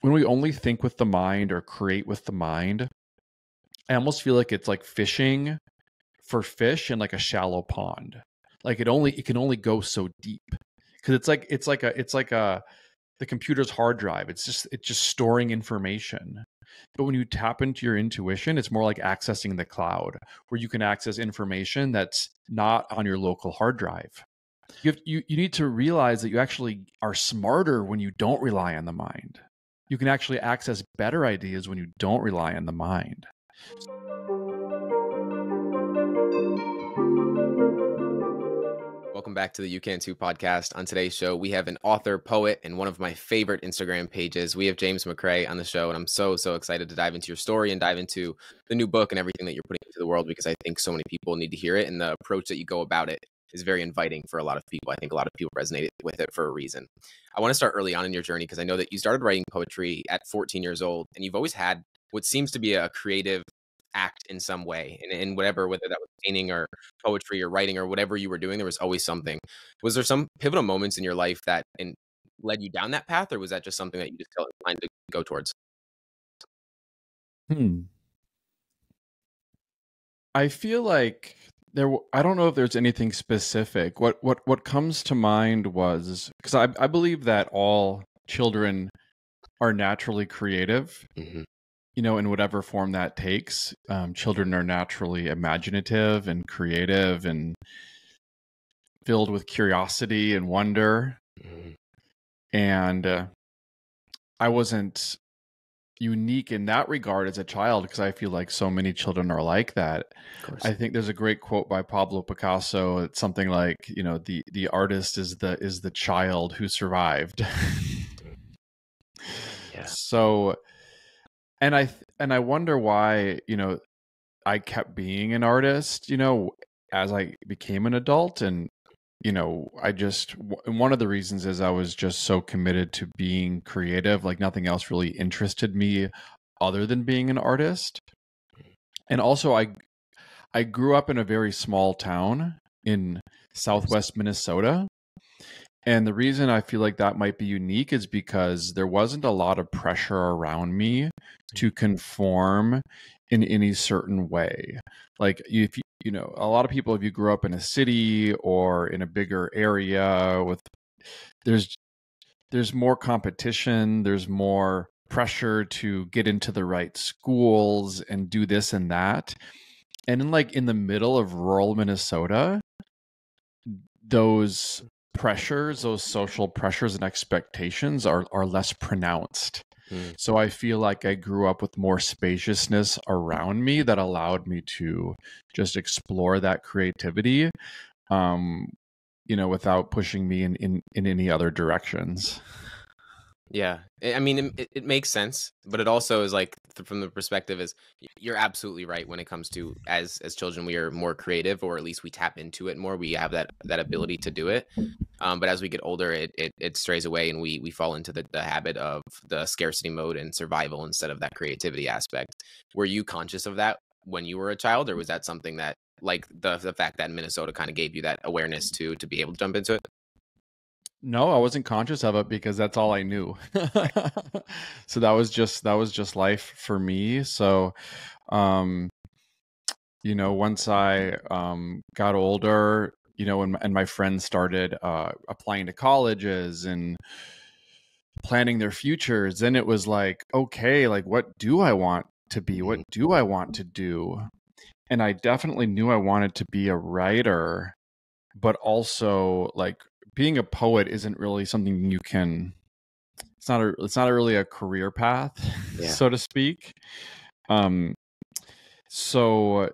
when we only think with the mind or create with the mind, I almost feel like it's like fishing for fish in like a shallow pond. Like it can only go so deep, because it's like a the computer's hard drive. It's just storing information. But when you tap into your intuition, it's more like accessing the cloud, where you can access information that's not on your local hard drive. You need to realize that you actually are smarter when you don't rely on the mind. You can actually access better ideas when you don't rely on the mind. Welcome back to the You Can Too podcast. On today's show, we have an author, poet, and one of my favorite Instagram pages. We have James McCrae on the show, and I'm so excited to dive into your story and dive into the new book and everything that you're putting into the world, because I think so many people need to hear it, and the approach that you go about it is very inviting for a lot of people. I think a lot of people resonate with it for a reason. I want to start early on in your journey, because I know that you started writing poetry at 14 years old, and you've always had what seems to be a creative act in some way, and whatever, whether that was painting or poetry or writing or whatever you were doing, there was always something. Was there some pivotal moments in your life that led you down that path, or was that just something that you just felt inclined to go towards? I feel like I don't know if there's anything specific. What comes to mind was, because I believe that all children are naturally creative. Mm-hmm. In whatever form that takes. Children are naturally imaginative and creative and filled with curiosity and wonder. Mm-hmm. And I wasn't unique in that regard as a child, because I feel like so many children are like that. I think there's a great quote by Pablo Picasso. It's something like, the artist is the child who survived. Yeah. So, and I wonder why, I kept being an artist, as I became an adult. And, one of the reasons is I was just so committed to being creative. Like nothing else really interested me other than being an artist. And also I grew up in a very small town in Southwest Minnesota. And the reason I feel like that might be unique is because there wasn't a lot of pressure around me to conform in any certain way. Like if a lot of people, if you grew up in a city or in a bigger area there's more competition, there's more pressure to get into the right schools and do this and that. And in the middle of rural Minnesota, those social pressures and expectations are less pronounced. So I feel like I grew up with more spaciousness around me that allowed me to just explore that creativity, without pushing me in any other directions. Yeah. I mean, it makes sense, but it also is like, from the perspective is, you're absolutely right. When it comes to, as children, we are more creative, or at least we tap into it more. We have that ability to do it. But as we get older, it strays away, and we fall into the habit of the scarcity mode and survival instead of that creativity aspect. Were you conscious of that when you were a child, or was that something that, like, the fact that Minnesota kind of gave you that awareness to be able to jump into it? No, I wasn't conscious of it because that's all I knew. So that was just life for me. So, once I got older, and my friends started applying to colleges and planning their futures, then it was like, okay, like what do I want to be? What do I want to do? And I definitely knew I wanted to be a writer, but also like being a poet isn't really something you can. It's not really a career path, so to speak. So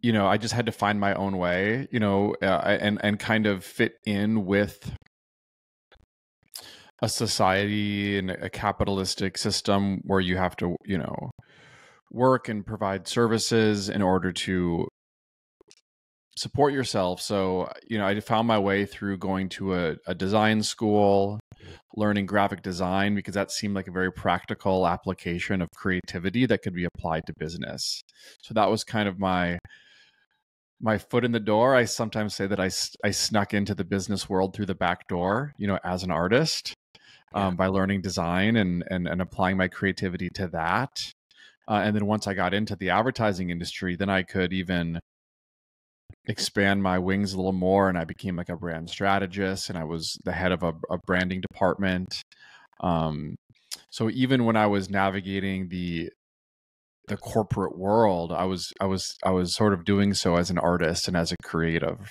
I just had to find my own way, and kind of fit in with a society and a capitalistic system where you have to, work and provide services in order to support yourself. So, I found my way through going to a design school, learning graphic design, because that seemed like a very practical application of creativity that could be applied to business. So that was kind of my foot in the door. I sometimes say that I snuck into the business world through the back door, as an artist. Yeah. by learning design and applying my creativity to that. And then once I got into the advertising industry, then I could even expand my wings a little more, and I became like a brand strategist, and I was the head of a branding department. Um, so even when I was navigating the corporate world, I was sort of doing so as an artist and as a creative.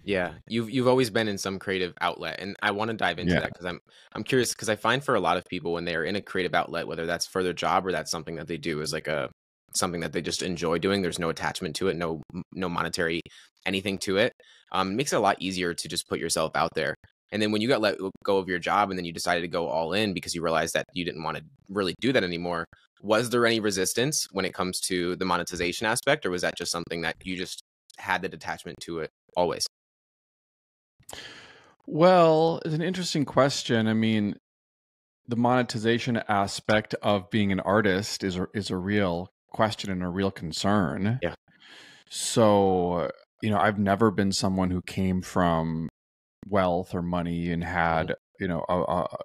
Yeah, you've always been in some creative outlet, and I want to dive into Yeah. that because I'm curious because I find for a lot of people when they're in a creative outlet, whether that's for their job or that's something that they do is like a something that they just enjoy doing. There's no attachment to it, no monetary anything to it. It makes it a lot easier to just put yourself out there. And then when you got let go of your job and then you decided to go all in because you realized that you didn't want to really do that anymore, was there any resistance when it comes to the monetization aspect, or was that just something that you just had the detachment to it always? Well, it's an interesting question. I mean, the monetization aspect of being an artist is a real question and a real concern. Yeah. So, I've never been someone who came from wealth or money and Mhm, had,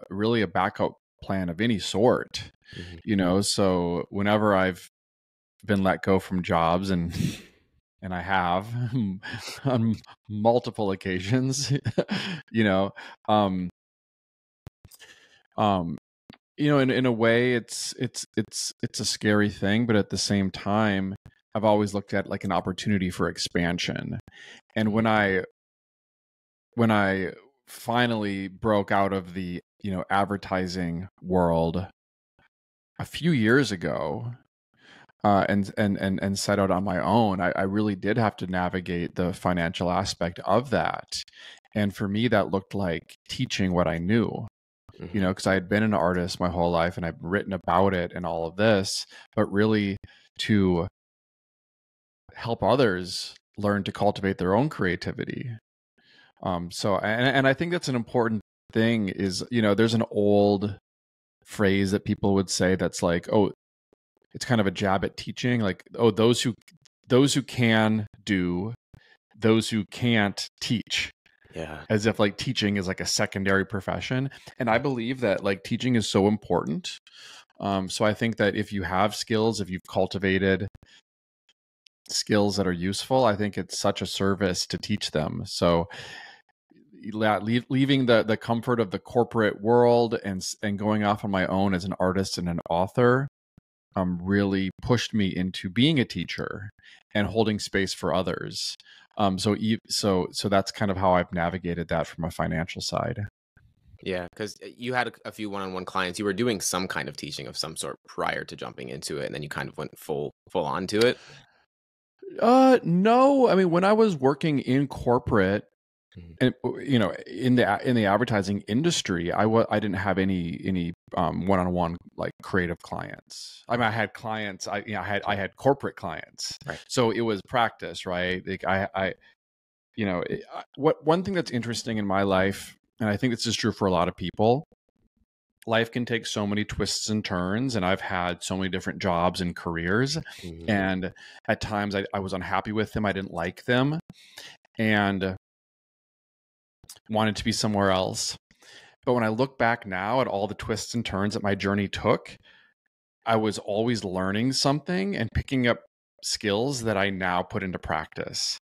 really a backup plan of any sort. mhm. So whenever I've been let go from jobs, and I have on multiple occasions, you know, um, um, in a way, it's a scary thing, but at the same time, I've always looked at like an opportunity for expansion. And Mhm. when I finally broke out of the advertising world a few years ago, and set out on my own, I really did have to navigate the financial aspect of that. And for me, that looked like teaching what I knew, Mhm. because I had been an artist my whole life and I've written about it and all of this, but really to help others learn to cultivate their own creativity. So, and I think that's an important thing is, there's an old phrase that people would say that's like, oh, it's kind of a jab at teaching, like, oh, those who can do, those who can't teach, Yeah. as if like teaching is like a secondary profession. And I believe that like teaching is so important. So I think that if you have skills, if you've cultivated skills that are useful, I think it's such a service to teach them. So leaving the comfort of the corporate world and going off on my own as an artist and an author really pushed me into being a teacher and holding space for others. So that's kind of how I've navigated that from a financial side. Yeah, because you had a few one-on-one clients. You were doing some kind of teaching of some sort prior to jumping into it, and then you kind of went full on to it. No, I mean, when I was working in corporate, Mhm. and in the advertising industry, I didn't have any one-on-one like creative clients. I mean, I had clients. I Sure. had corporate clients, Right. so it was practice, right? Like what one thing that's interesting in my life, and I think this is true for a lot of people. Life can take so many twists and turns, and I've had so many different jobs and careers, Mhm. and at times I was unhappy with them. I didn't like them, and wanted to be somewhere else. But when I look back now at all the twists and turns that my journey took, I was always learning something and picking up skills that I now put into practice.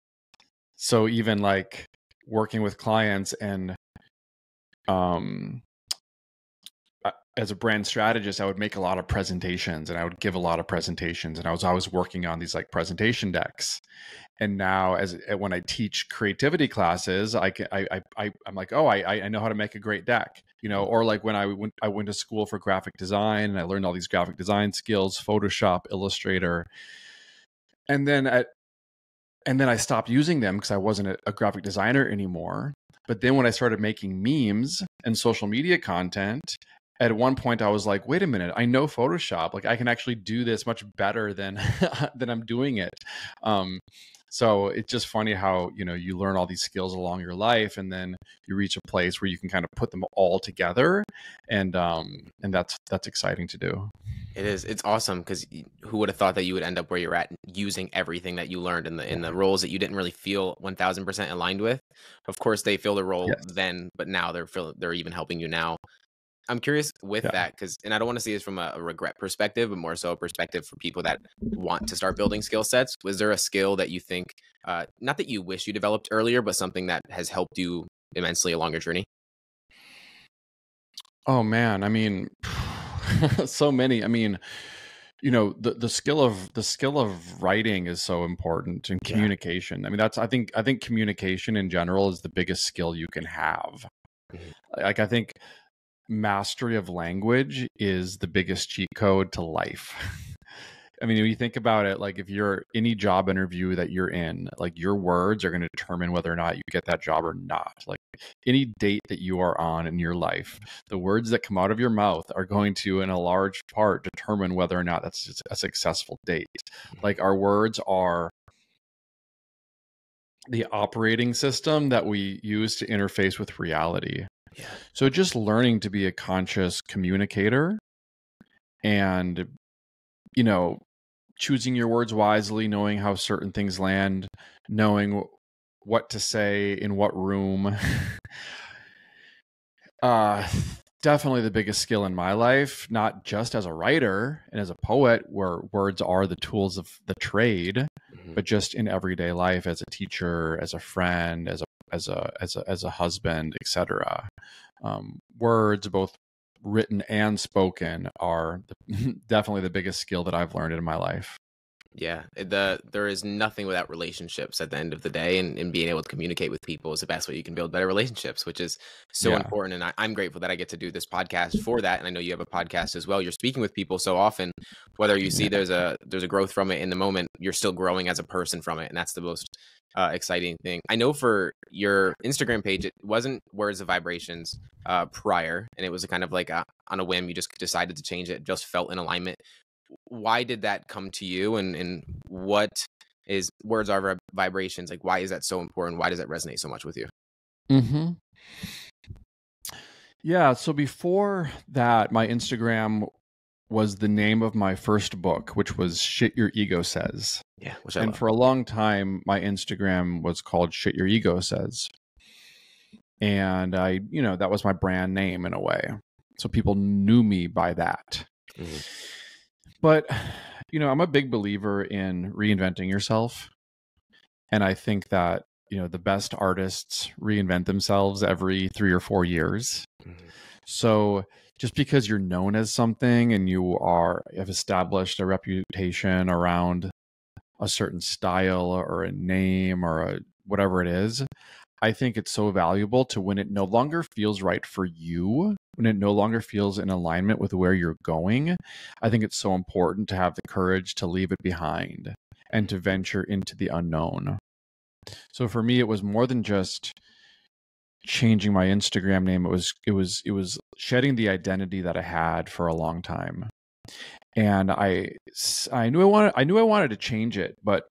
So even like working with clients and um as a brand strategist, I would make a lot of presentations and I would give a lot of presentations, and I was always working on these like presentation decks. And now as when I teach creativity classes, I'm like, oh, I know how to make a great deck, or like when I went to school for graphic design and I learned all these graphic design skills, Photoshop, Illustrator, and then I stopped using them because I wasn't a graphic designer anymore. But then when I started making memes and social media content, at one point I was like, wait a minute, I know Photoshop. Like I can actually do this much better than than I'm doing it. Um, so it's just funny how, you learn all these skills along your life and then you reach a place where you can kind of put them all together. And that's exciting to do. It is. It's awesome because who would have thought that you would end up where you're at, using everything that you learned in the roles that you didn't really feel 1000% aligned with. Of course, they fill the role Yes. then, but now they're even helping you now. I'm curious with Yeah. that because, and I don't want to see this from a regret perspective, but more so a perspective for people that want to start building skill sets. Was there a skill that you think, not that you wish you developed earlier, but something that has helped you immensely along your journey? Oh man, I mean, so many. I mean, the skill of writing is so important, and Yeah. communication. I mean, I think communication in general is the biggest skill you can have. Mhm. Like, I think mastery of language is the biggest cheat code to life. I mean, when you think about it, like if you're any job interview that you're in, like your words are going to determine whether or not you get that job or not. Like any date that you are on in your life, the words that come out of your mouth are going to, in a large part, determine whether or not that's a successful date. Like our words are the operating system that we use to interface with reality. Yeah. So just learning to be a conscious communicator and, you know, choosing your words wisely, knowing how certain things land, knowing what to say in what room. uh Definitely the biggest skill in my life, not just as a writer and as a poet where words are the tools of the trade, Mhm. but just in everyday life as a teacher, as a friend, as a husband, etc. Words, both written and spoken, are definitely the biggest skill that I've learned in my life. Yeah, there is nothing without relationships at the end of the day, and being able to communicate with people is the best way you can build better relationships, which is so Yeah. important. And I'm grateful that I get to do this podcast for that. And I know you have a podcast as well. You're speaking with people so often, whether you see Yeah. there's a growth from it in the moment, you're still growing as a person from it, and that's the most exciting thing. I know for your Instagram page, it wasn't words of vibrations prior, and it was a kind of like on a whim. You just decided to change it, just felt in alignment. Why did that come to you, and what is words are vibrations? Like, why is that so important? Why does that resonate so much with you? Hmm. Yeah. So before that, my Instagram was the name of my first book, which was Shit Your Ego Says. Yeah, which I And love. for a long time, my Instagram was called Shit Your Ego Says. And that was my brand name in a way. So people knew me by that. Mhm. But, I'm a big believer in reinventing yourself. And I think that, the best artists reinvent themselves every 3 or 4 years. Mhm. So just because you're known as something and have established a reputation around a certain style or a name or whatever it is, I think it's so valuable to when it no longer feels right for you, when it no longer feels in alignment with where you're going. I think it's so important to have the courage to leave it behind and to venture into the unknown. So for me, it was more than just changing my Instagram name. It was shedding the identity that I had for a long time. And I knew I wanted to change it, but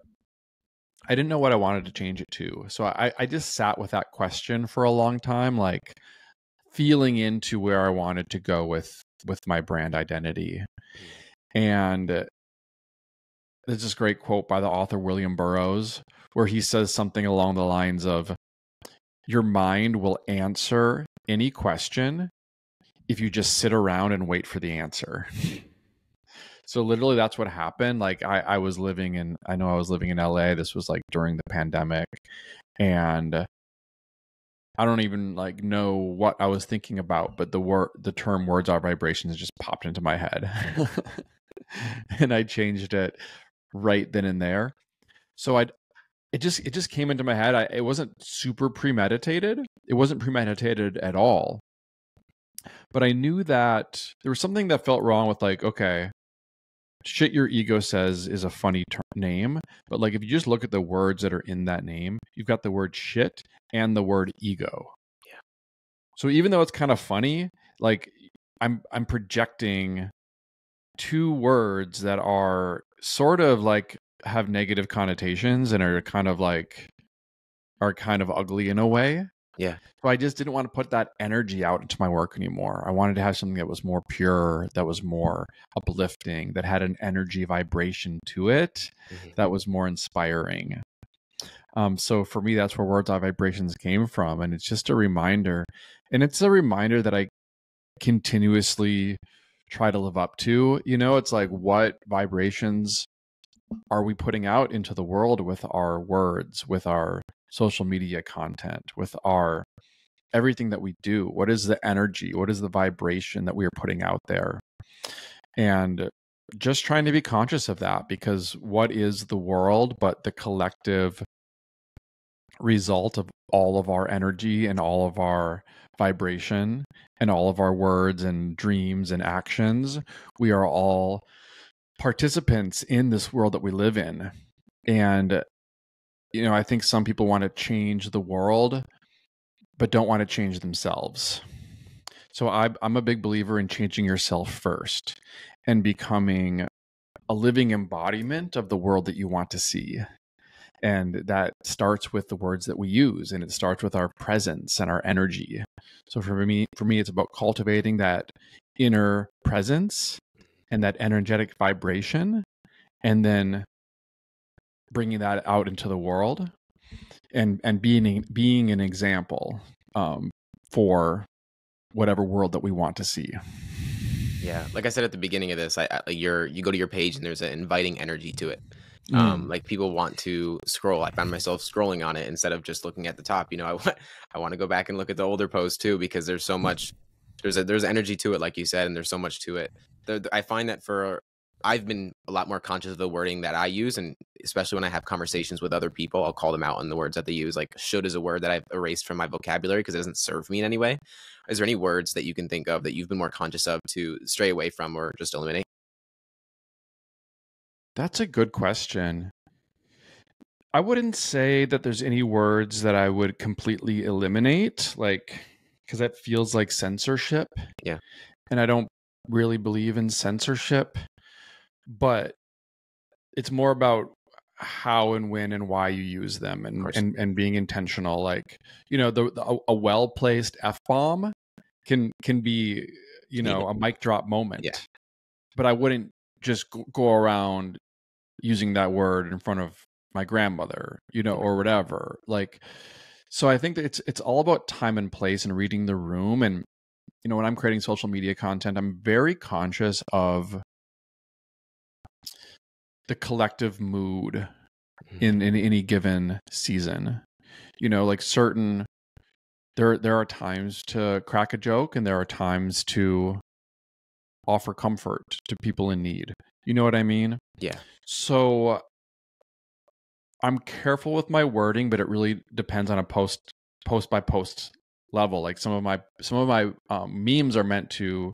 I didn't know what I wanted to change it to. So I just sat with that question for a long time, like feeling into where I wanted to go with my brand identity. And there's this great quote by the author William Burroughs where he says something along the lines of, your mind will answer any question if you just sit around and wait for the answer. So literally that's what happened. Like I was living in, I know I was living in LA. This was like during the pandemic, and I don't even like know what I was thinking about, but the term words are vibrations just popped into my head. And I changed it right then and there. So it just came into my head. It wasn't super premeditated. It wasn't premeditated at all. But I knew that there was something that felt wrong with, like, okay, Shit Your Ego Says is a funny name, but like if you just look at the words that are in that name, you've got the word shit and the word ego. Yeah. So even though it's kind of funny, like I'm projecting two words that are sort of like have negative connotations and are kind of ugly in a way. Yeah. So I just didn't want to put that energy out into my work anymore. I wanted to have something that was more pure, that was more uplifting, that had an energy vibration to it, Mhm. that was more inspiring. So for me, that's where Words on Vibrations came from. And it's just a reminder. And it's a reminder that continuously try to live up to. It's like, what vibrations are we putting out into the world with our words, with our social media content, with our everything that we do? What is the energy? What is the vibration that we are putting out there? And just trying to be conscious of that, because what is the world but the collective result of all of our energy and all of our vibration and all of our words and dreams and actions? We are all participants in this world that we live in. And, I think some people want to change the world, but don't want to change themselves. So I'm a big believer in changing yourself first and becoming a living embodiment of the world that you want to see. And that starts with the words that we use, and it starts with our presence and our energy. So for me, it's about cultivating that inner presence and that energetic vibration, and then bringing that out into the world, and being an example for whatever world that we want to see. Yeah, like I said at the beginning of this, you go to your page and there's an inviting energy to it. Like people want to scroll. I found myself scrolling on it instead of just looking at the top. I want to go back and look at the older posts too, because there's so much. There's energy to it, like you said, and there's so much to it. I find that I've been a lot more conscious of the wording that I use, and especially when I have conversations with other people, I'll call them out on the words that they use. Like should is a word that I've erased from my vocabulary because it doesn't serve me in any way. Is there any words that you can think of that you've been more conscious of to stray away from or just eliminate? That's a good question. I wouldn't say that there's any words that I would completely eliminate, because that feels like censorship. Yeah. And I don't really believe in censorship, but it's more about how and when and why you use them, and being intentional. A well-placed F-bomb can be, a mic drop moment. Yeah. But I wouldn't just go around using that word in front of my grandmother, or whatever. So I think that it's all about time and place and reading the room. And, when I'm creating social media content, I'm very conscious of the collective mood in any given season. There are times to crack a joke, and there are times to offer comfort to people in need. You know what I mean? Yeah. So I'm careful with my wording, but it really depends on a post by post level. Like some of my memes are meant to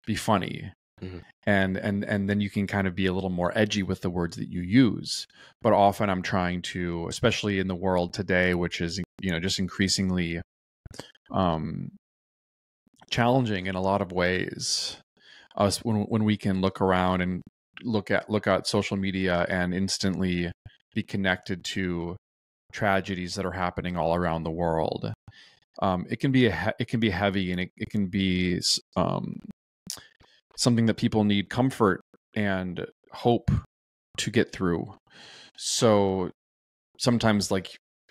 be funny. Mm-hmm. And then you can kind of be a little more edgy with the words that you use. But often I'm trying to, especially in the world today, which is, just increasingly challenging in a lot of ways. When we can look around and look at social media and instantly be connected to tragedies that are happening all around the world. It can be heavy, and it can be something that people need comfort and hope to get through. So sometimes,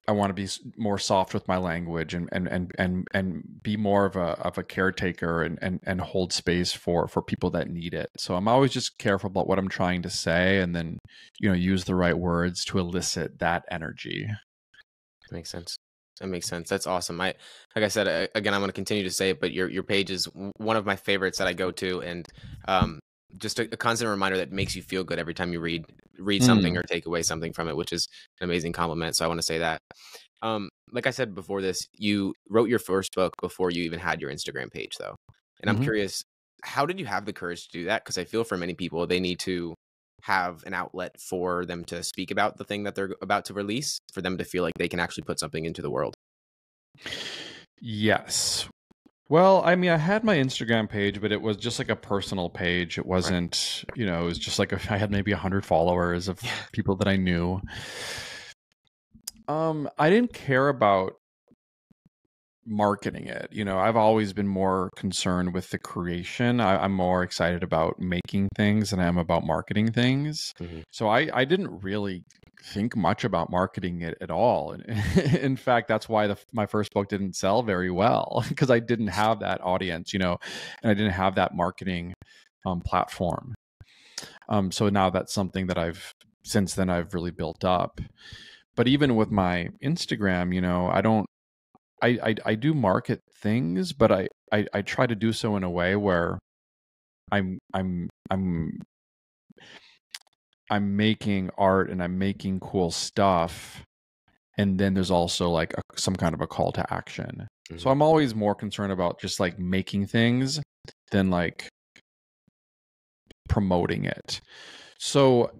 I want to be more soft with my language and be more of a caretaker and hold space for people that need it. So I'm always just careful about what I'm trying to say, and then use the right words to elicit that energy. Makes sense. That makes sense. That's awesome. Like I said, again, I'm going to continue to say it, but your page is one of my favorites that I go to, and just a constant reminder that makes you feel good every time you read something or take away something from it, which is an amazing compliment. So I want to say that. Like I said before this, you wrote your first book before you even had your Instagram page, though. And I'm curious, how did you have the courage to do that? Because I feel for many people, they need to have an outlet for them to speak about the thing that they're about to release, for them to feel like they can actually put something into the world. Yes. Well, I mean, I had my Instagram page, but it was just like a personal page. It wasn't, it was just like I had maybe 100 followers of people that I knew. I didn't care about marketing it. I've always been more concerned with the creation. I'm more excited about making things than I am about marketing things. So I didn't really think much about marketing it at all. And in fact, that's why my first book didn't sell very well, because I didn't have that audience, and I didn't have that marketing platform. So now that's something that since then I've really built up. But even with my Instagram, I do market things, but I try to do so in a way where I'm making art and I'm making cool stuff. And then there's also like some kind of a call to action. Mm-hmm. So I'm always more concerned about just like making things than like promoting it. So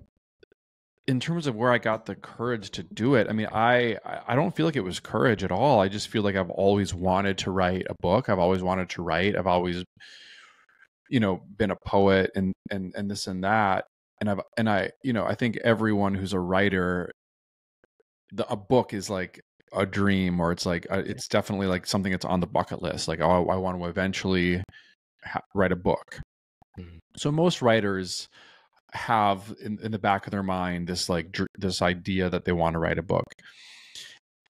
in terms of where I got the courage to do it, I mean, I don't feel like it was courage at all. I just feel like I've always wanted to write a book. I've always wanted to write. I've always, been a poet and this and that. And I think everyone who's a writer, a book is like a dream, or it's like it's definitely like something that's on the bucket list. Like, oh, I want to eventually write a book. Mm-hmm. So most writers have in the back of their mind this this idea that they want to write a book.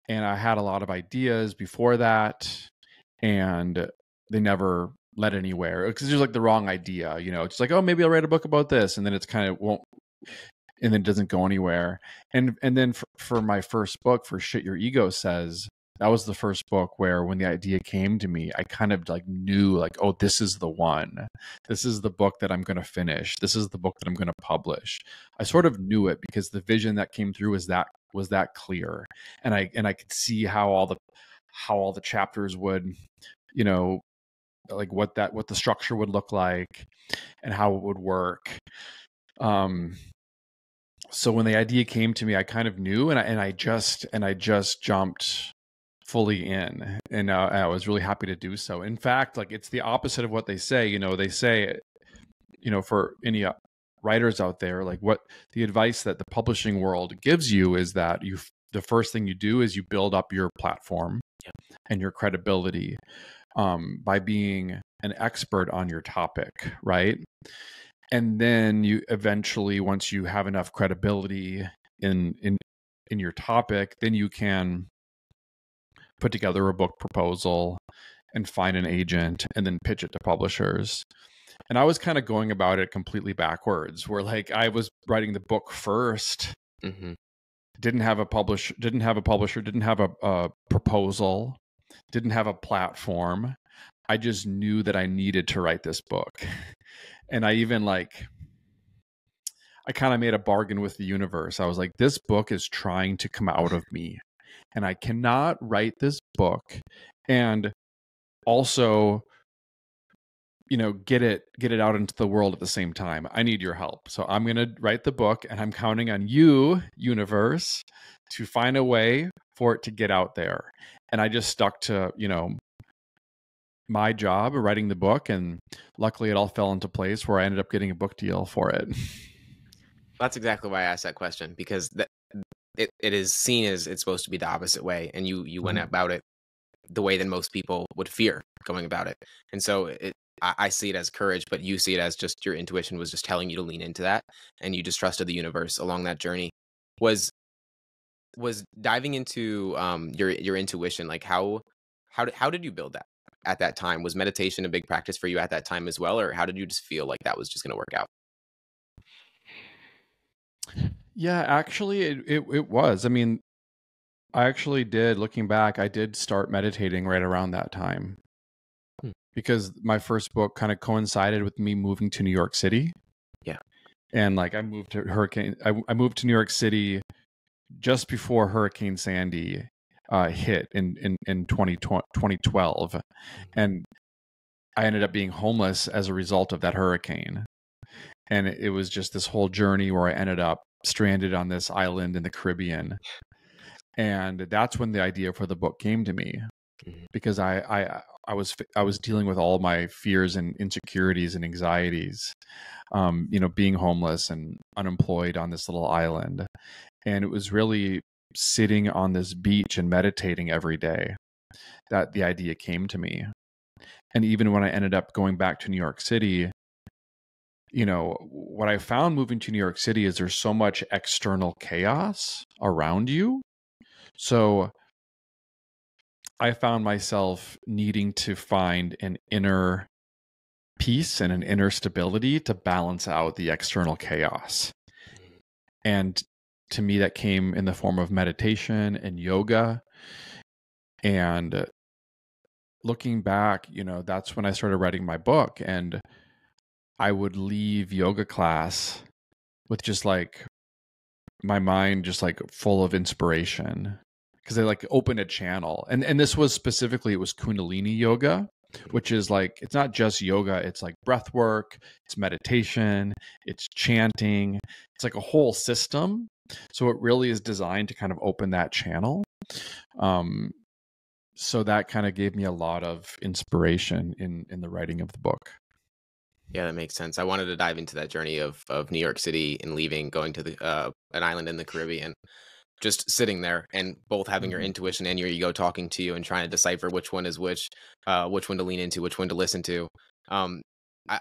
And I had a lot of ideas before that, and they never led anywhere because there's like the wrong idea. It's like, oh, maybe I'll write a book about this, and then it's kind of won't, and then it doesn't go anywhere. And then for my first book, for Shit Your Ego Says, that was the first book where when the idea came to me, I kind of like knew like, oh, this is the one. This is the book that I'm going to finish. This is the book that I'm going to publish. I sort of knew it because the vision that came through was that clear. And I could see how all the chapters would, like what the structure would look like and how it would work. So when the idea came to me, I kind of knew, and I just jumped fully in, and I was really happy to do so. In fact, like it's the opposite of what they say. They say, for any writers out there, like what the advice that the publishing world gives you is that the first thing you do is you build up your platform and your credibility by being an expert on your topic, right? And then you eventually, once you have enough credibility in your topic, then you can put together a book proposal and find an agent and then pitch it to publishers. And I was kind of going about it completely backwards, where like I was writing the book first, mm-hmm. didn't have a publisher, didn't have a proposal, didn't have a platform. I just knew that I needed to write this book. And I even I kind of made a bargain with the universe. I was like, this book is trying to come out of me, and I cannot write this book and also, get it out into the world at the same time. I need your help. So I'm going to write the book, and I'm counting on you, universe, to find a way for it to get out there. And I just stuck to, my job of writing the book, and luckily it all fell into place where I ended up getting a book deal for it. That's exactly why I asked that question, because it is seen as it's supposed to be the opposite way, and you went about it the way that most people would fear going about it. And so I see it as courage, but you see it as just your intuition was just telling you to lean into that, and you just trusted the universe along that journey. Was diving into your intuition, like how did you build that at that time? Was meditation a big practice for you at that time as well, or how did you just feel like that was just going to work out? Yeah, actually it was. I mean, I actually did, looking back, I did start meditating right around that time. Because my first book kind of coincided with me moving to New York City. Yeah. And like I moved to New York City just before Hurricane Sandy hit in 2012. And I ended up being homeless as a result of that hurricane. And it was just this whole journey where I ended up stranded on this island in the Caribbean. And that's when the idea for the book came to me, because I was dealing with all my fears and insecurities and anxieties, being homeless and unemployed on this little island. And it was really sitting on this beach and meditating every day that the idea came to me. And even when I ended up going back to New York City, what I found moving to New York City is there's so much external chaos around you. So I found myself needing to find an inner peace and an inner stability to balance out the external chaos. And to me, that came in the form of meditation and yoga. And looking back, that's when I started writing my book. And I would leave yoga class with just like my mind just like full of inspiration because I like opened a channel. And this was specifically, it was Kundalini yoga, which is like, it's not just yoga. It's like breath work, it's meditation, it's chanting. It's like a whole system. So it really is designed to kind of open that channel. So that kind of gave me a lot of inspiration in the writing of the book. Yeah, that makes sense. I wanted to dive into that journey of New York City and leaving, going to an island in the Caribbean, just sitting there and both having your intuition and your ego talking to you and trying to decipher which one is which one to lean into, which one to listen to.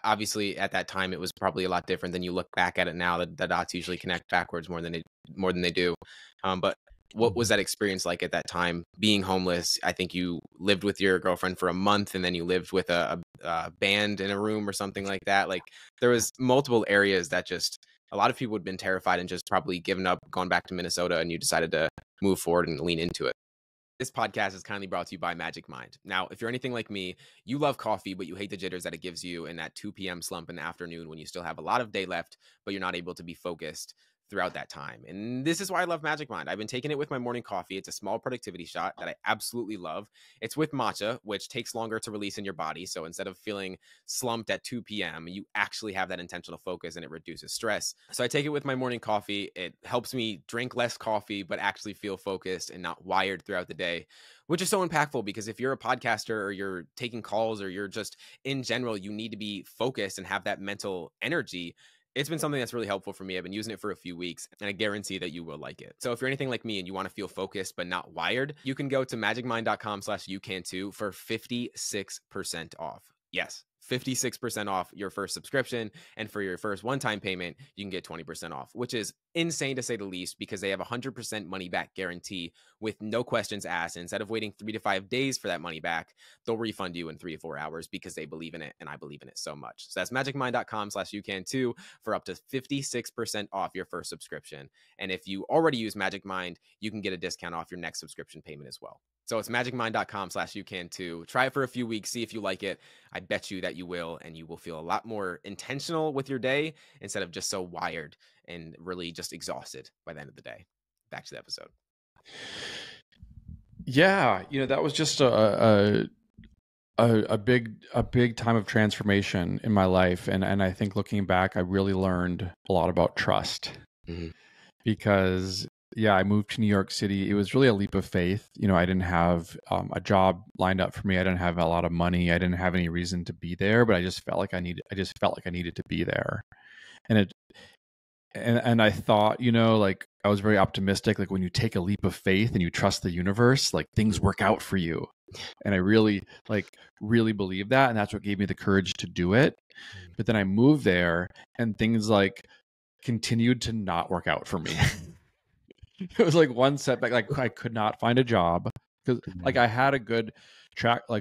Obviously, at that time, it was probably a lot different than you look back at it now. The dots usually connect backwards more than they do. But what was that experience like at that time, being homeless? I think you lived with your girlfriend for a month, and then you lived with a band in a room or something like that. Like there was multiple areas that just a lot of people would have been terrified and just probably given up, gone back to Minnesota, and you decided to move forward and lean into it. This podcast is kindly brought to you by Magic Mind. Now, if you're anything like me, you love coffee, but you hate the jitters that it gives you in that 2 p.m. slump in the afternoon when you still have a lot of day left, but you're not able to be focused throughout that time. And this is why I love Magic Mind. I've been taking it with my morning coffee. It's a small productivity shot that I absolutely love. It's with matcha, which takes longer to release in your body. So instead of feeling slumped at 2 p.m., you actually have that intentional focus and it reduces stress. So I take it with my morning coffee. It helps me drink less coffee, but actually feel focused and not wired throughout the day, which is so impactful because if you're a podcaster or you're taking calls or you're just in general, you need to be focused and have that mental energy. It's been something that's really helpful for me. I've been using it for a few weeks and I guarantee that you will like it. So if you're anything like me and you want to feel focused but not wired, you can go to magicmind.com/youcan2 for 56% off. Yes, 56% off your first subscription. And for your first one-time payment, you can get 20% off, which is insane to say the least because they have a 100% money back guarantee with no questions asked. And instead of waiting 3 to 5 days for that money back, they'll refund you in 3 to 4 hours because they believe in it. And I believe in it so much. So that's magicmind.com/youcan2 for up to 56% off your first subscription. And if you already use Magic Mind, you can get a discount off your next subscription payment as well. So it's magicmind.com/youcan2. Try it for a few weeks, see if you like it. I bet you that you will, and you will feel a lot more intentional with your day instead of just so wired and really just exhausted by the end of the day. Back to the episode. Yeah, that was just a big time of transformation in my life, and I think looking back, I really learned a lot about trust because I moved to New York City. It was really a leap of faith. I didn't have a job lined up for me. I didn't have a lot of money. I didn't have any reason to be there, but I just felt like I needed to be there, and I thought, like I was very optimistic. Like when you take a leap of faith and you trust the universe, like things work out for you. And I really believe that. And that's what gave me the courage to do it. But then I moved there and things like continued to not work out for me. It was like one setback. Like I could not find a job because like I had a good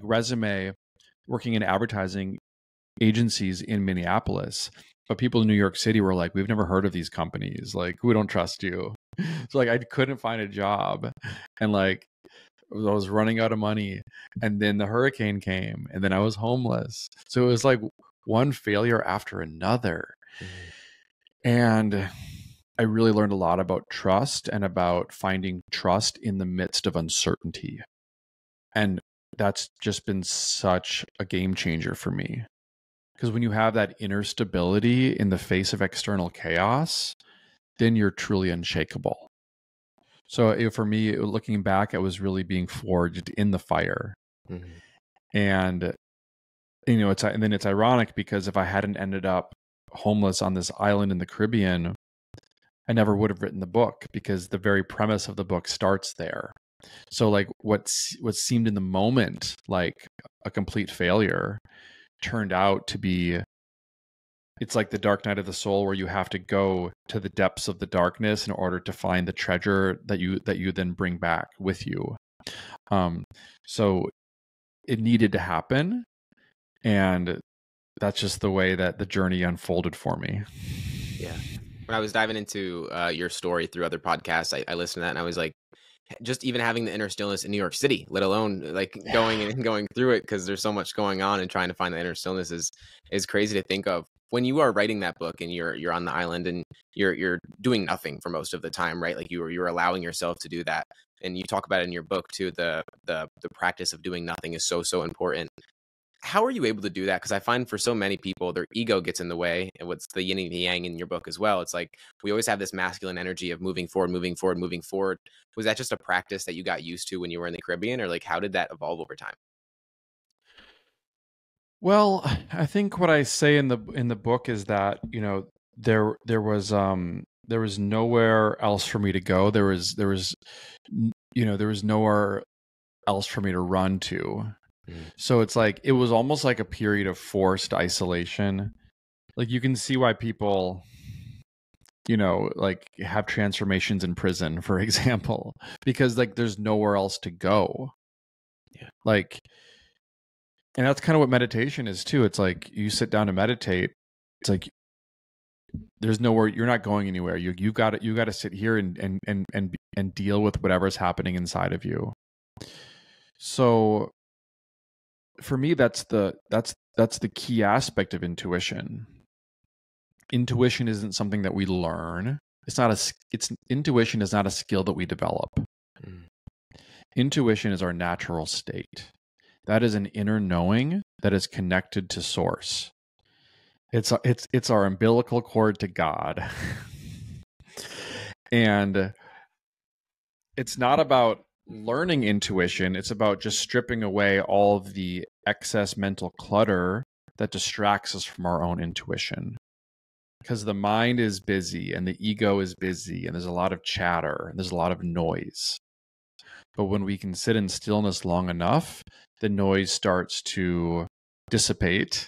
resume working in advertising agencies in Minneapolis. But people in New York City were like, we've never heard of these companies. Like, we don't trust you. So like I couldn't find a job. And like I was running out of money. And then the hurricane came and then I was homeless. So it was like one failure after another. And I really learned a lot about trust and about finding trust in the midst of uncertainty. And that's just been such a game changer for me. Because when you have that inner stability in the face of external chaos, then you're truly unshakable. So for me, looking back, I was really being forged in the fire. And, it's ironic because if I hadn't ended up homeless on this island in the Caribbean, I never would have written the book because the very premise of the book starts there. So like what seemed in the moment like a complete failure turned out to be it's like the dark night of the soul, where you have to go to the depths of the darkness in order to find the treasure that you then bring back with you. So it needed to happen, and that's just the way that the journey unfolded for me. Yeah. When I was diving into your story through other podcasts, I listened to that and I was like, just even having the inner stillness in New York City, let alone like going through it, because there's so much going on, and trying to find the inner stillness is crazy to think of. When you are writing that book and you're on the island and you're doing nothing for most of the time, right? Like you're allowing yourself to do that. And you talk about it in your book too, the practice of doing nothing is so important. How are you able to do that? Because I find for so many people, their ego gets in the way. And what's the yin and the yang in your book as well? It's like we always have this masculine energy of moving forward, moving forward, moving forward. Was that just a practice that you got used to when you were in the Caribbean, or like how did that evolve over time? Well, I think what I say in the book is that, there was nowhere else for me to go. There was nowhere else for me to run to. So it's like it was almost like a period of forced isolation. Like you can see why people, like have transformations in prison, for example, because like there's nowhere else to go. Yeah. Like, and that's kind of what meditation is too. It's like you sit down to meditate. It's like there's nowhere, you're not going anywhere. You got to sit here and deal with whatever's happening inside of you. So for me, that's the key aspect of intuition. Intuition isn't something that we learn. Intuition is not a skill that we develop. Intuition is our natural state. That is an inner knowing that is connected to source. It's our umbilical cord to God. And it's not about learning intuition. It's about just stripping away all of the excess mental clutter that distracts us from our own intuition. Because the mind is busy and the ego is busy and there's a lot of chatter and there's a lot of noise. But when we can sit in stillness long enough, the noise starts to dissipate,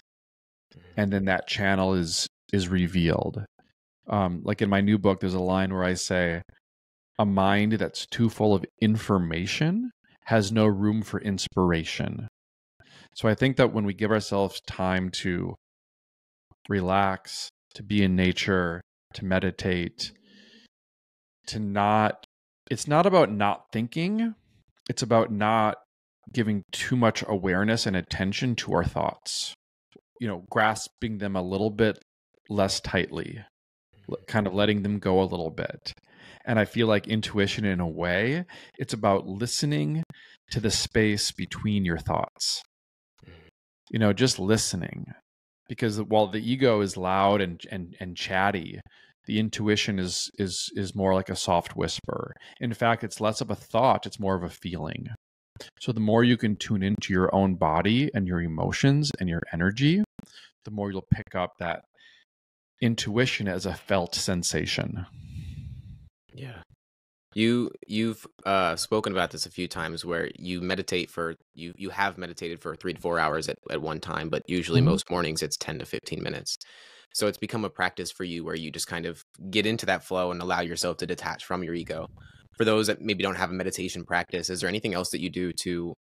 and then that channel is revealed. Like in my new book, there's a line where I say, a mind that's too full of information has no room for inspiration. So I think that when we give ourselves time to relax, to be in nature, to meditate, it's not about not thinking. It's about not giving too much awareness and attention to our thoughts, grasping them a little bit less tightly, kind of letting them go a little bit. And I feel like intuition, in a way, it's about listening to the space between your thoughts, just listening. Because while the ego is loud and chatty, the intuition is more like a soft whisper. In fact, it's less of a thought, it's more of a feeling. So the more you can tune into your own body and your emotions and your energy, the more you'll pick up that intuition as a felt sensation. Yeah. You've spoken about this a few times, where you meditate you have meditated for 3 to 4 hours at one time, but usually most mornings it's 10 to 15 minutes. So it's become a practice for you where you just kind of get into that flow and allow yourself to detach from your ego. For those that maybe don't have a meditation practice, is there anything else that you do to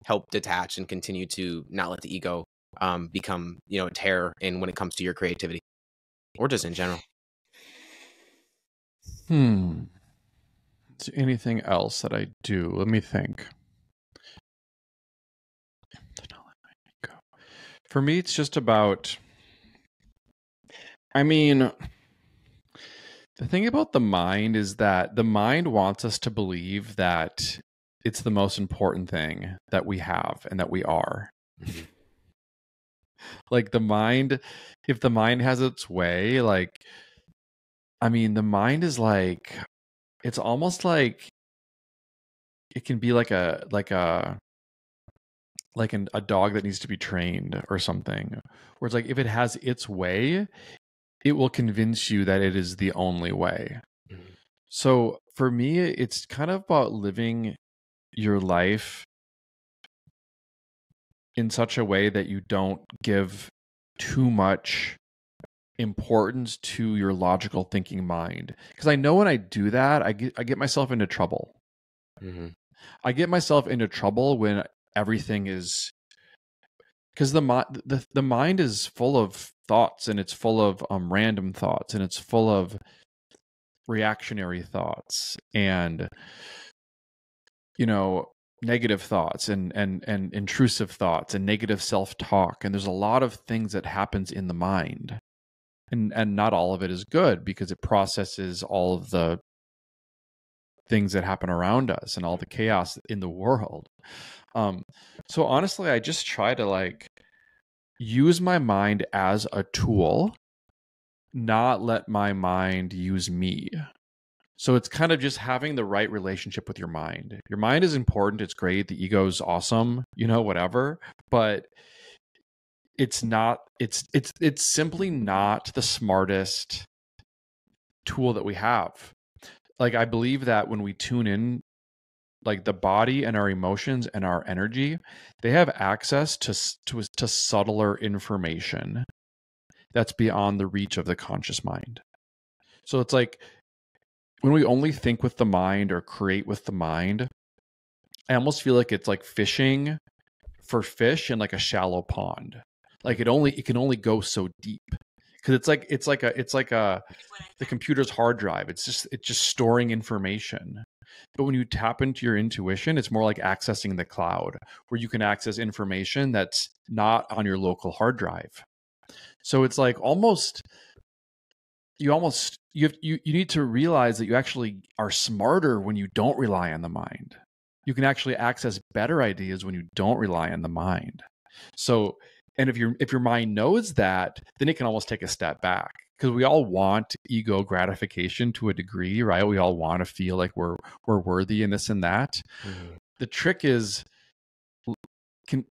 help detach and continue to not let the ego become, a terror in when it comes to your creativity, or just in general? Is there anything else that I do? Let me think. For me, it's just about, the thing about the mind is that the mind wants us to believe that it's the most important thing that we have and that we are. Like the mind, if the mind has its way, the mind is like, it's almost like it can be like a dog that needs to be trained or something, where it's like, if it has its way, it will convince you that it is the only way. So for me, it's kind of about living your life in such a way that you don't give too much importance to your logical thinking mind. Because I know when I do that, I get myself into trouble. Mm-hmm. I get myself into trouble when everything is, because the mind is full of thoughts, and it's full of random thoughts, and it's full of reactionary thoughts, and negative thoughts, and intrusive thoughts, and negative self-talk, and there's a lot of things that happens in the mind, and not all of it is good, because it processes all of the things that happen around us and all the chaos in the world. So honestly, I just try to use my mind as a tool, not let my mind use me. So it's kind of just having the right relationship with your mind. Your mind is important. It's great. The ego is awesome, whatever. But it's not, it's simply not the smartest tool that we have. I believe that when we tune in, the body and our emotions and our energy, they have access to subtler information that's beyond the reach of the conscious mind. So it's like when we only think with the mind or create with the mind, I almost feel like it's like fishing for fish in a shallow pond. It can only go so deep, because it's like the computer's hard drive. It's just storing information. But when you tap into your intuition, it's more like accessing the cloud, where you can access information that's not on your local hard drive. So it's like you need to realize that you actually are smarter when you don't rely on the mind. You can actually access better ideas when you don't rely on the mind. So, and if your mind knows that, then it can almost take a step back, because we all want ego gratification to a degree, right? We all want to feel like we're worthy and this and that. Mm-hmm. The trick is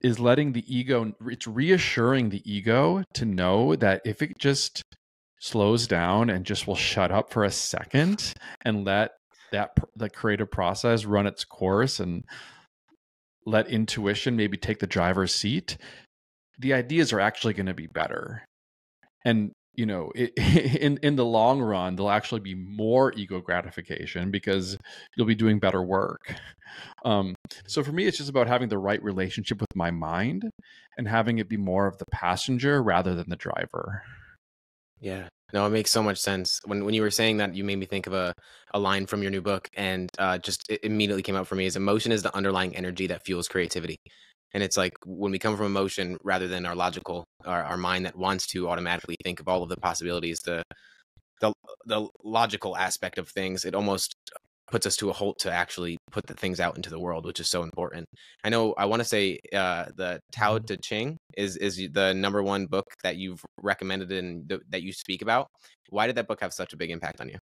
letting the ego, it's reassuring the ego to know that if it just slows down and just will shut up for a second and let the creative process run its course, and let intuition maybe take the driver's seat, the ideas are actually going to be better. And in the long run, there'll actually be more ego gratification, because you'll be doing better work. So for me, it's just about having the right relationship with my mind, and having it be more of the passenger rather than the driver. Yeah, no, it makes so much sense. When you were saying that, you made me think of a line from your new book, and just it immediately came up for me: is emotion is the underlying energy that fuels creativity. And it's like when we come from emotion rather than our mind that wants to automatically think of all of the possibilities, the logical aspect of things, it almost puts us to a halt to actually put the things out into the world, which is so important. I want to say the Tao Te Ching is the #1 book that you've recommended and that you speak about. Why did that book have such a big impact on you?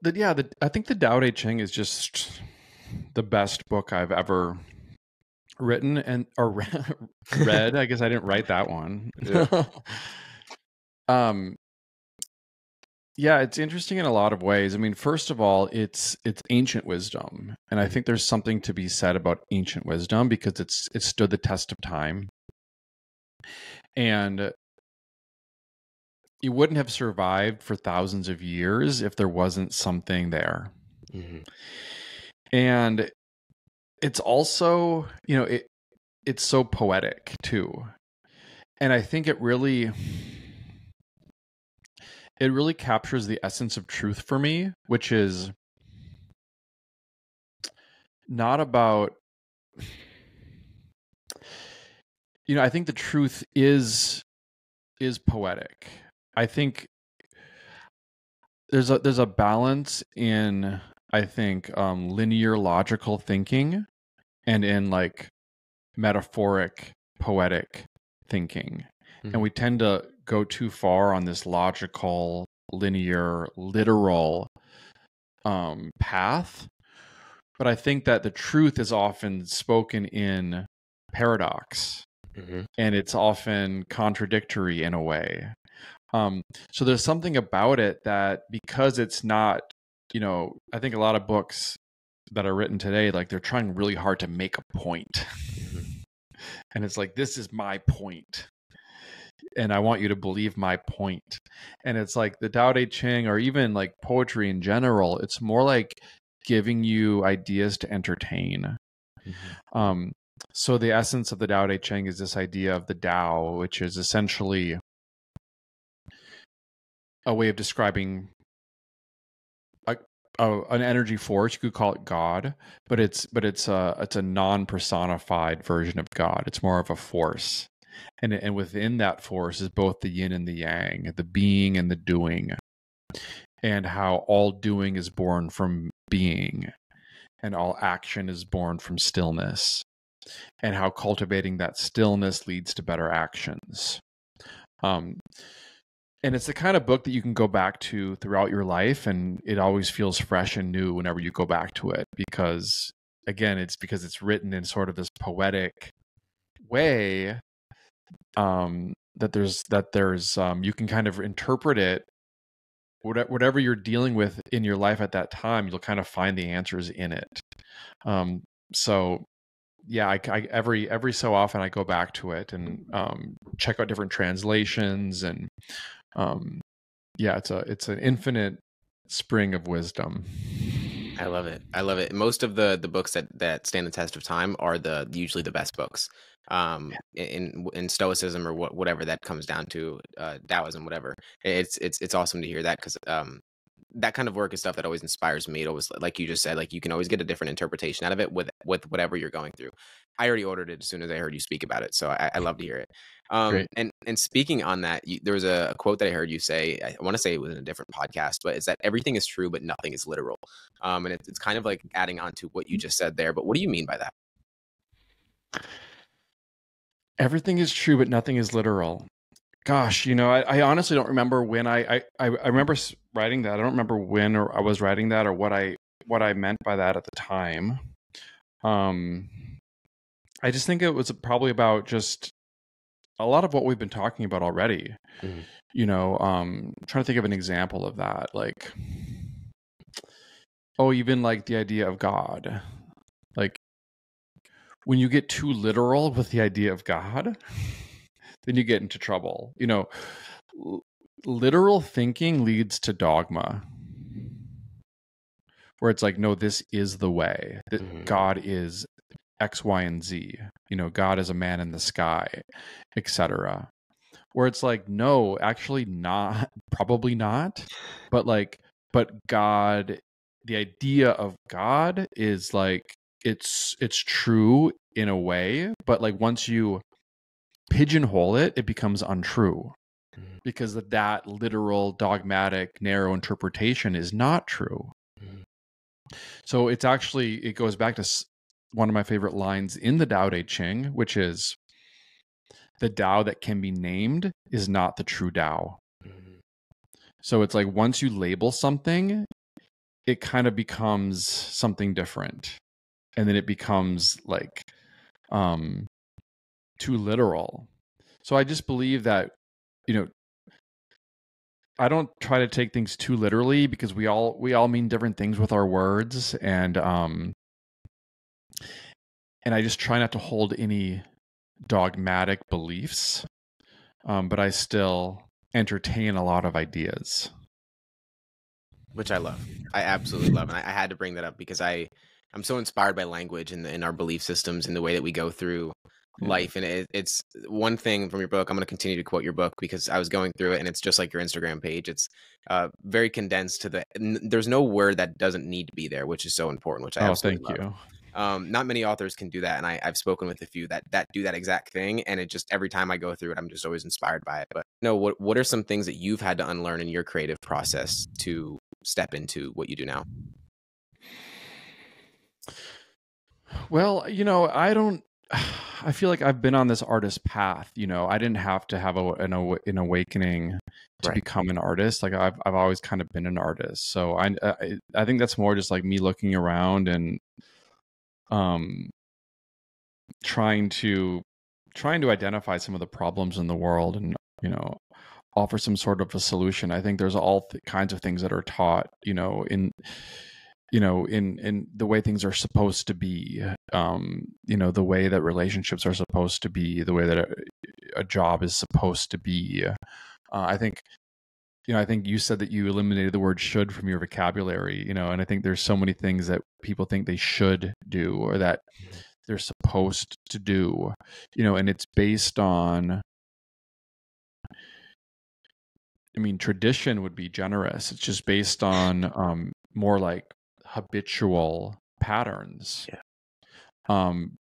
I think the Tao Te Ching is just the best book I've ever written or read. I guess I didn't write that one. Yeah, it's interesting in a lot of ways. I mean, first of all, it's ancient wisdom, and I think there's something to be said about ancient wisdom, because it stood the test of time, and it wouldn't have survived for thousands of years if there wasn't something there. Mm-hmm. And it's also, it's so poetic too, and I think it really captures the essence of truth for me, which is not about, I think the truth is poetic. I think there's a balance in, I think, linear logical thinking, and in metaphoric poetic thinking. Mm-hmm. And we tend to go too far on this logical, linear, literal path. But I think that the truth is often spoken in paradox, mm-hmm. and it's often contradictory in a way. So there's something about it that, because it's not, I think a lot of books that are written today, they're trying really hard to make a point. Mm-hmm. And it's like, this is my point. and I want you to believe my point. And it's like the Tao Te Ching, or even like poetry in general, it's more like giving you ideas to entertain. So the essence of the Tao Te Ching is this idea of the Tao, which is essentially a way of describing an energy force. You could call it God, but it's a non-personified version of God. It's more of a force, and within that force is both the yin and the yang, the being and the doing, and how all doing is born from being, and all action is born from stillness, and how cultivating that stillness leads to better actions. And it's the kind of book that you can go back to throughout your life, and it always feels fresh and new whenever you go back to it, because again, because it's written in sort of this poetic way, that there's you can kind of interpret it, whatever you're dealing with in your life at that time, you'll kind of find the answers in it. So yeah, I every so often I go back to it and check out different translations, and yeah, it's an infinite spring of wisdom. I love it. I love it. Most of the books that stand the test of time are usually the best books. In Stoicism, or whatever that comes down to, Taoism, whatever. It's awesome to hear that, because that kind of work is stuff that always inspires me. It always, like you just said, like you can always get a different interpretation out of it with whatever you're going through. I already ordered it as soon as I heard you speak about it, so I love to hear it. Great. And speaking on that, there was a quote that I heard you say. I want to say it was in a different podcast, but it's that everything is true, but nothing is literal. And it's kind of like adding on to what you just said there. But what do you mean by that? Everything is true, but nothing is literal. Gosh, I honestly don't remember when I remember writing that. I don't remember when I was writing that, or what I meant by that at the time. I just think it was probably about just a lot of what we've been talking about already. Trying to think of an example of that, like, even like the idea of God. Like, when you get too literal with the idea of God, then you get into trouble. Literal thinking leads to dogma, where it's like, no, this is the way. That God is X, Y, and Z. God is a man in the sky, etc. Where it's like, no, actually not, probably not. But God, the idea of God is like, it's true in a way, but like once you pigeonhole it, it becomes untrue, because that literal, dogmatic, narrow interpretation is not true. So it goes back to one of my favorite lines in the Tao Te Ching, which is, the Tao that can be named is not the true Tao. So it's like, once you label something, it kind of becomes something different, and then it becomes like too literal. So I just believe that, I don't try to take things too literally, because we all mean different things with our words, and I just try not to hold any dogmatic beliefs, but I still entertain a lot of ideas, which I love. I absolutely love, and I had to bring that up because I'm so inspired by language and our belief systems and the way that we go through life. And it's one thing from your book. I'm going to continue to quote your book because I was going through it, and it's just like your Instagram page. It's very condensed to there's no word that doesn't need to be there, which is so important, which I absolutely love. You. Not many authors can do that, and I've spoken with a few that do that exact thing, and it just, every time I go through it, I'm just always inspired by it. But what are some things that you've had to unlearn in your creative process to step into what you do now? Well, I feel like I've been on this artist path. I didn't have to have an awakening to become an artist. Like, I've always kind of been an artist. So I think that's more just like me looking around and trying to identify some of the problems in the world, and offer some sort of a solution. I think there's all kinds of things that are taught, in in the way things are supposed to be, the way that relationships are supposed to be, the way that a job is supposed to be. I think you said that you eliminated the word should from your vocabulary, and I think there's so many things that people think they should do or that they're supposed to do, and it's based on, tradition would be generous. It's just based on more like habitual patterns. Yeah.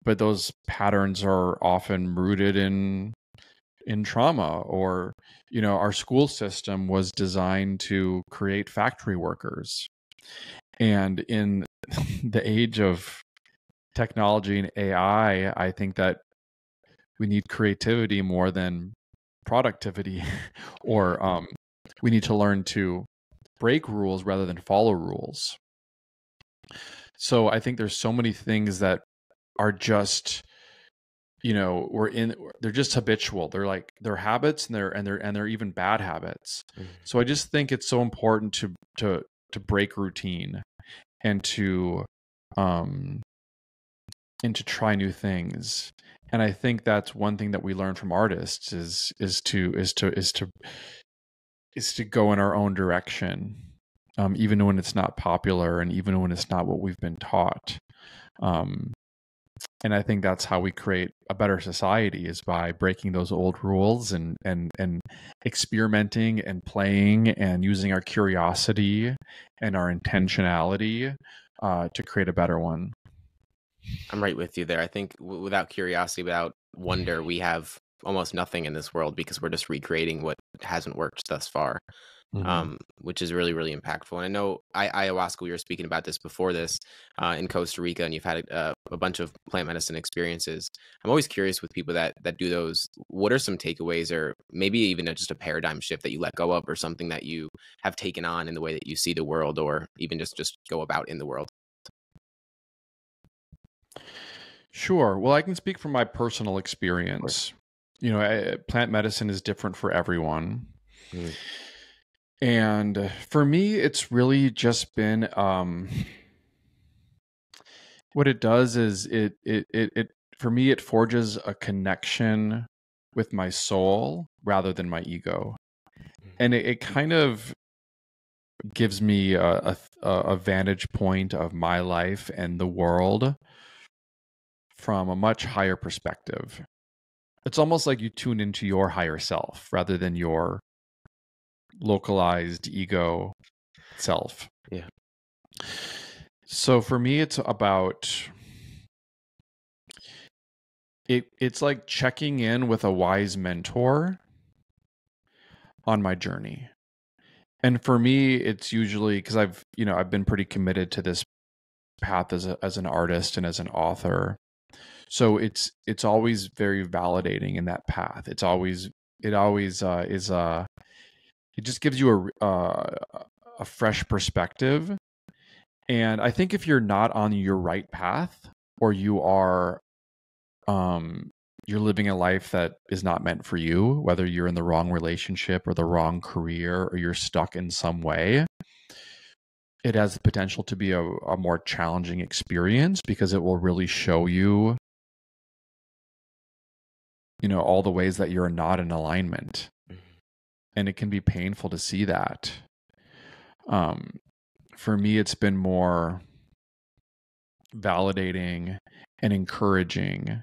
But those patterns are often rooted in trauma, or our school system was designed to create factory workers. And in the age of technology and AI, I think that we need creativity more than productivity, or we need to learn to break rules rather than follow rules. So I think there's so many things that are just, they're just habitual. They're habits, and they're even bad habits. So I just think it's so important to break routine and to try new things. And I think that's one thing that we learn from artists is to go in our own direction, even when it's not popular and even when it's not what we've been taught. And I think that's how we create a better society, is by breaking those old rules and experimenting and playing and using our curiosity and our intentionality to create a better one. I'm right with you there. I think without curiosity, without wonder, we have almost nothing in this world, because we're just recreating what hasn't worked thus far. Which is really, really impactful. And I know ayahuasca, we were speaking about this before this in Costa Rica, and you've had a bunch of plant medicine experiences. I'm always curious with people that do those, what are some takeaways, or maybe even just a paradigm shift that you let go of, or something that you have taken on in the way that you see the world, or even just go about in the world? Sure. Well, I can speak from my personal experience. Plant medicine is different for everyone. And for me, it's really just been, what it does is it for me, it forges a connection with my soul rather than my ego. And it kind of gives me a vantage point of my life and the world from a much higher perspective. It's almost like you tune into your higher self rather than your localized ego self. Yeah. So for me, it's about it's like checking in with a wise mentor on my journey. And for me, it's usually because I've been pretty committed to this path as an artist and as an author. So it's always very validating in that path. It always it just gives you a fresh perspective. And I think if you're not on your right path, or you are you're living a life that is not meant for you, whether you're in the wrong relationship or the wrong career, or you're stuck in some way, it has the potential to be a more challenging experience, because it will really show you, all the ways that you're not in alignment. And it can be painful to see that. For me, it's been more validating and encouraging,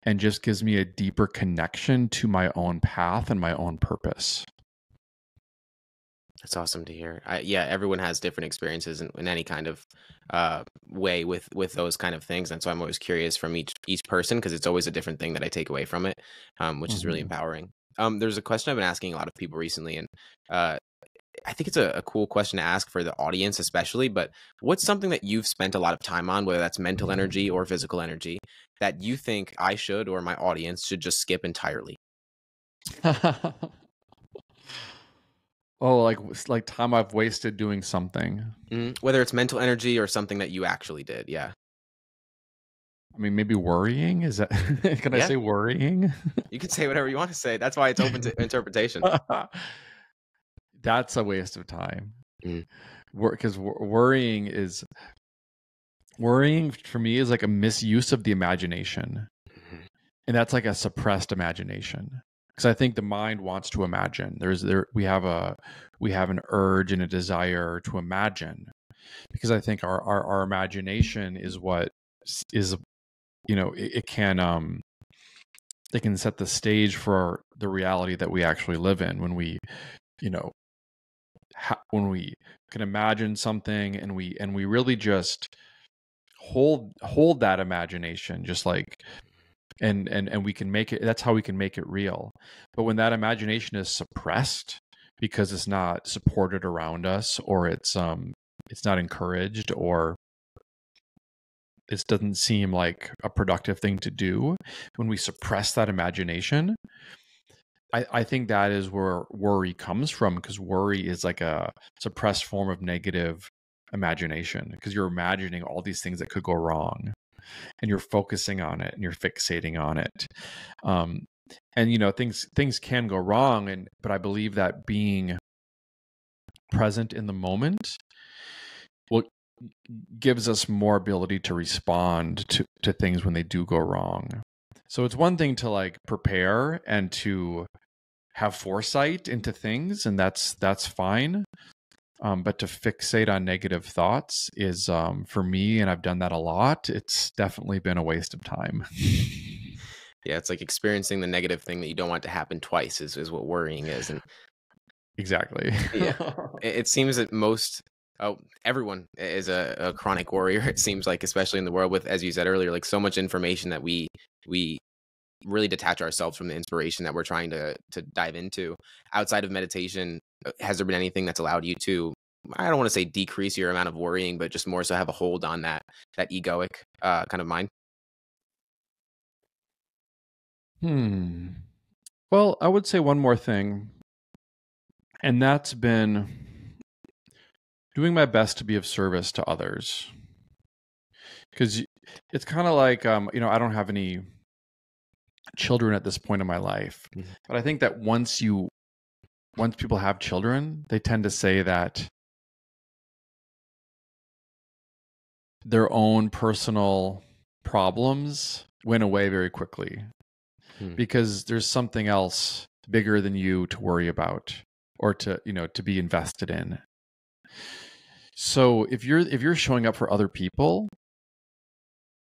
and just gives me a deeper connection to my own path and my own purpose. That's awesome to hear. Yeah, everyone has different experiences in any kind of way with those kind of things, and so I'm always curious from each person, because it's always a different thing that I take away from it, which is really empowering. There's a question I've been asking a lot of people recently, and I think it's a cool question to ask for the audience especially, but what's something that you've spent a lot of time on, whether that's mental energy or physical energy, that you think I should, or my audience should, just skip entirely? Oh, like time I've wasted doing something. Whether it's mental energy or something that you actually did. Yeah. I mean, maybe worrying. Is that, can I Yeah. say worrying? You can say whatever you want to say. That's why it's open to interpretation. That's a waste of time. Mm. Because worrying is, Worrying for me is like a misuse of the imagination. Mhm. And that's like a suppressed imagination. Because I think the mind wants to imagine. We have an urge and a desire to imagine. Because I think our imagination is what is, it can set the stage for the reality that we actually live in when we, you know, when we can imagine something and we really just hold that imagination, just like, and we can make it, that's how we can make it real. But when that imagination is suppressed because it's not supported around us, or it's not encouraged, or it doesn't seem like a productive thing to do, when we suppress that imagination, I think that is where worry comes from, because worry is like a suppressed form of negative imagination, because you're imagining all these things that could go wrong, and you're focusing on it and you're fixating on it. Um, and things can go wrong, but I believe that being present in the moment will gives us more ability to respond to things when they do go wrong. So it's one thing to like prepare and to have foresight into things, and that's fine. But to fixate on negative thoughts is, for me, and I've done that a lot, it's definitely been a waste of time. Yeah, it's like experiencing the negative thing that you don't want to happen twice is what worrying is. And Exactly. yeah, it seems that everyone is a chronic warrior. It seems like, especially in the world with, as you said earlier, like so much information that we really detach ourselves from the inspiration that we're trying to dive into. Outside of meditation, has there been anything that's allowed you to, I don't want to say decrease your amount of worrying, but just more so have a hold on that egoic kind of mind? Well, I would say one more thing, and that's been doing my best to be of service to others. Because it's kind of like, I don't have any children at this point in my life, Mhm. but I think that once people have children, they tend to say that their own personal problems went away very quickly, Hmm. because there's something else bigger than you to worry about, or to be invested in. So if you're showing up for other people,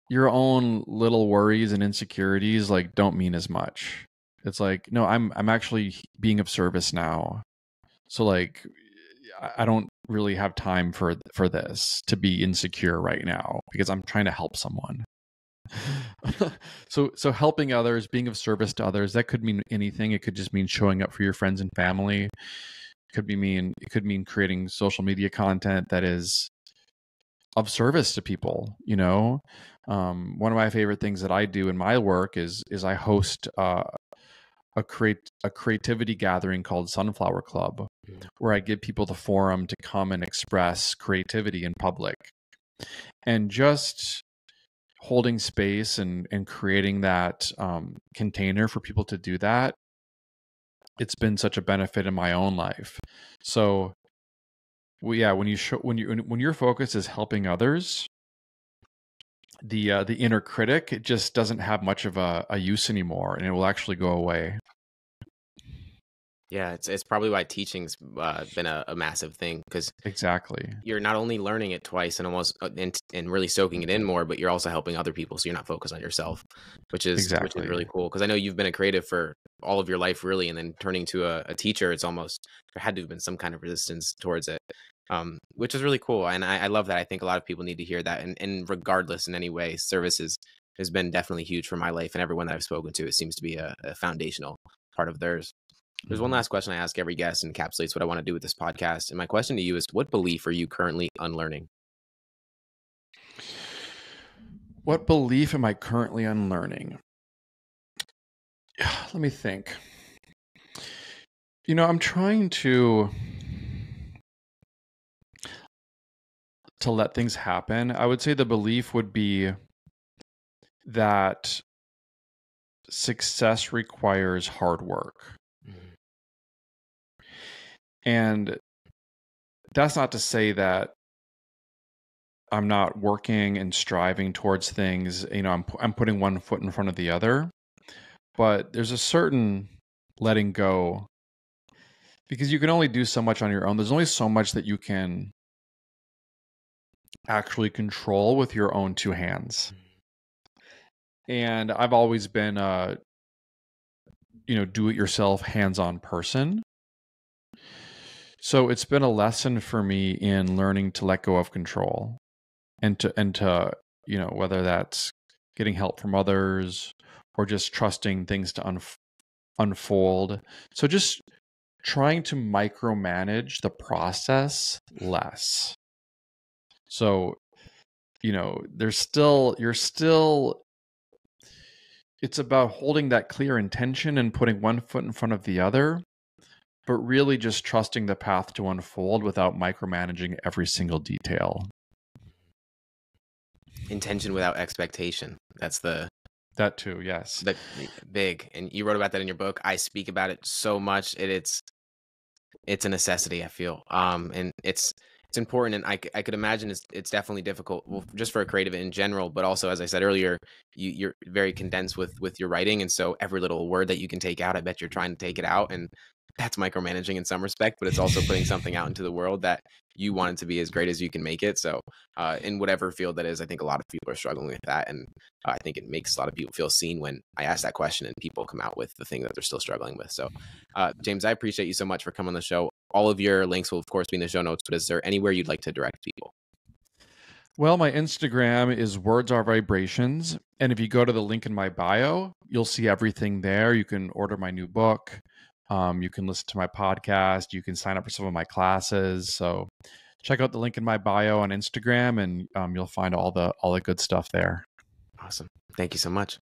your own little worries and insecurities like don't mean as much. It's like, no, I'm actually being of service now. So like, I don't really have time for this, to be insecure right now, because I'm trying to help someone. So helping others, being of service to others, that could mean anything. It could just mean showing up for your friends and family. It could mean creating social media content that is of service to people. One of my favorite things that I do in my work is I host a creativity gathering called Sunflower Club, Mhm. where I give people the forum to come and express creativity in public. And just holding space and creating that container for people to do that, it's been such a benefit in my own life. So, well, yeah, when your focus is helping others, the inner critic, it just doesn't have much of a use anymore, and it will actually go away. Yeah, it's probably why teaching's been a massive thing, because Exactly. you're not only learning it twice and almost and really soaking it in more, but you're also helping other people, so you're not focused on yourself, which is Exactly. really cool. Because I know you've been a creative for all of your life, really, and then turning to a teacher, it's almost, there had to have been some kind of resistance towards it, which is really cool. And I love that. I think a lot of people need to hear that. And regardless, in any way, services has been definitely huge for my life, and everyone that I've spoken to, it seems to be a foundational part of theirs. There's one Mhm. last question I ask every guest, and encapsulates what I want to do with this podcast. And my question to you is, what belief are you currently unlearning? What belief am I currently unlearning? Let me think. I'm trying to let things happen. I would say the belief would be that success requires hard work. Mhm. And that's not to say that I'm not working and striving towards things. I'm putting one foot in front of the other. But there's a certain letting go, because you can only do so much on your own. There's only so much that you can actually control with your own two hands. And I've always been a, do-it-yourself, hands-on person. So it's been a lesson for me in learning to let go of control, and to whether that's getting help from others or just trusting things to unfold. So just trying to micromanage the process less. So, it's about holding that clear intention and putting one foot in front of the other, but really just trusting the path to unfold without micromanaging every single detail. Intention without expectation. That too, yes. The big. And you wrote about that in your book. I speak about it so much. It's a necessity, I feel. And it's important, and I could imagine it's definitely difficult, well, just for a creative in general, but also, as I said earlier, you're very condensed with your writing, and so every little word that you can take out, I bet you're trying to take it out, and that's micromanaging in some respect, but it's also putting something out into the world that you want it to be as great as you can make it. So in whatever field that is, I think a lot of people are struggling with that, and I think it makes a lot of people feel seen when I ask that question and people come out with the thing that they're still struggling with. So James, I appreciate you so much for coming on the show. All of your links will, of course, be in the show notes, but is there anywhere you'd like to direct people? Well, my Instagram is Words Are Vibrations. And if you go to the link in my bio, you'll see everything there. You can order my new book. You can listen to my podcast. You can sign up for some of my classes. So check out the link in my bio on Instagram, and you'll find all the good stuff there. Awesome. Thank you so much.